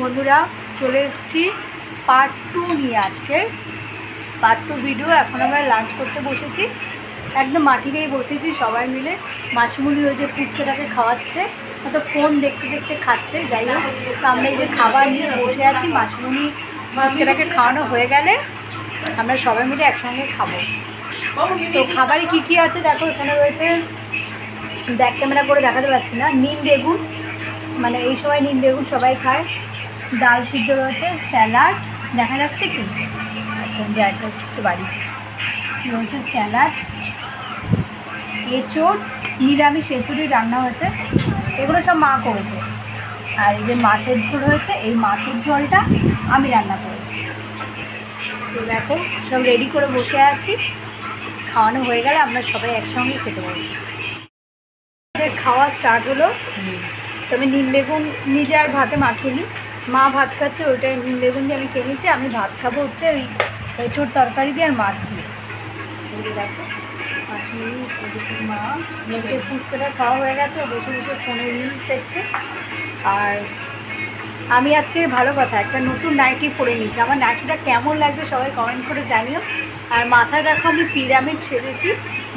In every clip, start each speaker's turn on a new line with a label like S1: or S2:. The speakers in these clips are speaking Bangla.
S1: বন্ধুরা চলে এসেছি পার্ট 2 নিয়ে। আজকে পার্ট 2 ভিডিও। এখন আমরা লাঞ্চ করতে বসেছি, একদম মাটিতেই বসেছি সবাই মিলে। মাসিমুনি ওই যে ফুচকাটাকে খাওয়াচ্ছে, তো ফোন দেখতে দেখতে খাচ্ছে। যাই হোক, তো আমরা এই যে খাবার নিয়ে বসে আছি। মাসিমুনি ফুচকাটাকে খাওয়ানো হয়ে গেলে আমরা সবাই মিলে একসঙ্গে খাবো। তো খাবারে কী কী আছে দেখো, এখানে রয়েছে, ব্যাক ক্যামেরা করে দেখাতে পারছি না, নিম বেগুন, মানে এই সময় নিম বেগুন সবাই খায়। ডাল সিদ্ধ রয়েছে, স্যালাড দেখা যাচ্ছে কি, আচ্ছা আমি অ্যাড্রেস একটু বাড়ি রয়েছে, স্যালাড, এঁচোড়, নিরামিষ এঁচোড়ই রান্না হয়েছে, এগুলো সব মা করেছে। আর এই যে মাছের ঝোল হয়েছে, এই মাছের ঝোলটা আমি রান্না করেছি। তো দেখো সব রেডি করে বসে আছি, খাওয়ানো হয়ে গেলে আমরা সবাই একসঙ্গে খেতে পারি। খাওয়া স্টার্ট হলো। তবে নিম বেগুন নিজে আর ভাতে মাখিয়ে নিই, মা ভাত খাচ্ছে, ওইটাই নিম বেগুন দিয়ে আমি খেয়ে নিচ্ছি। আমি ভাত খাবো হচ্ছে ওই এঁচোড় তরকারি দিয়ে আর মাছ দিয়ে। দেখো মা মেয়েকে ফুচকাটা খাওয়া হয়ে গেছে, বসে বসে ফোনে রিলস দেখছে। আর আমি আজকে ভালো কথা একটা নতুন নাইটি পরে নিয়েছি। আমার নাইটিটা কেমন লাগছে সবাই কমেন্ট করে জানিও। আর মাথায় দেখো আমি পিরামিড সেজেছি,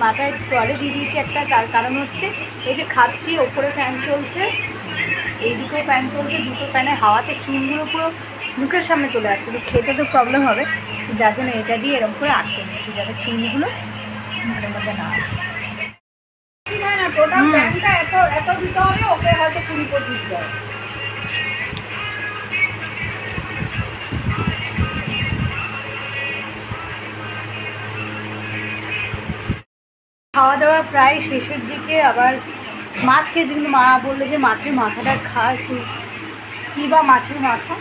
S1: মাথায় তলে দিয়ে দিয়েছি একটা, তার কারণ হচ্ছে এই যে খাচ্ছি, ওপরে ফ্যান চলছে, এইদিকেও ফ্যান চলছে, দুটো ফ্যানে হাওয়াতে চুলগুলো পুরো মুখের সামনে চলে আসছে। তো খেতে তো প্রবলেম হবে, যার জন্য এটা দিয়ে এরকম করে আটকে নিয়েছি যাতে চুলগুলো মুখের মধ্যে না আসে। এত দিতে হবে, ওকে হয়তো 20-25 দেয়। খাওয়া দাওয়া প্রায় শেষের দিকে। আবার মাছ খেয়েছি, কিন্তু মা বললো যে মাছের মাথাটা খা একটু, চিবা মাছের মাথা।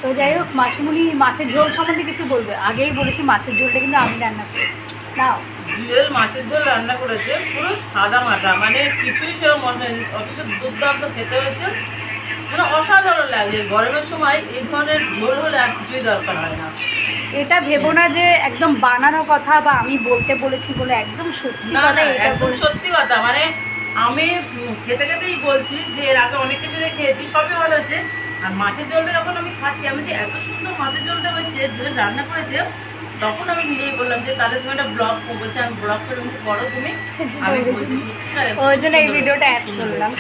S1: তো যাই হোক, মাসিমুনি মাছের ঝোল সম্বন্ধে কিছু বলবে। আগেই বলেছি মাছের ঝোলটা কিন্তু আমি রান্না করেছি। নাও,
S2: জুয়েল মাছের ঝোল রান্না করেছে, পুরো সাদা মাটা, মানে কিছুই সেরকম মনে, অথচ দুর্দান্ত খেতে হয়েছে, মানে অসাধারণ লাগে। গরমের সময় এই ধরনের ঝোল হলে আর কিছুই দরকার হয় না।
S1: এটা ভেবো না যে একদম বানানো কথা বা আমি বলতে বলেছি বলে, একদম সত্যি কথা,
S2: একদম সত্যি কথা। মানে আমি খেতে খেতেই বলছি যে এর আগে অনেক কিছু খেয়েছি, সবই ভালো হয়েছে। আর মাছের ঝোলটা যখন আমি খাচ্ছি, আমি যে এত সুন্দর মাছের ঝোলটা হয়েছে, জুয়েল রান্না করেছে, তখন আমি নিজেই বললাম যে তাহলে তুমি একটা ব্লগ বলছে, আমি ব্লগ করে মুখে করো তুমি। আমি বলছি
S1: ওই জন্য এই ভিডিওটা অ্যাড করলাম।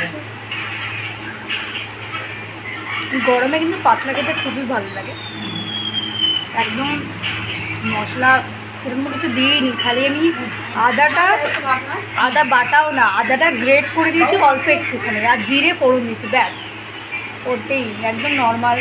S1: গরমে কিন্তু পাতলা খেতে খুবই ভালো লাগে। একদম মশলা সেরকম কিছু দিইনি, খালি আমি আদা বাটাও না, আদাটা গ্রেট করে দিয়েছি অল্প একটুখানি, আর জিরে ফোড়ন দিয়েছি, ব্যাস। ওটাই একদম নর্মাল।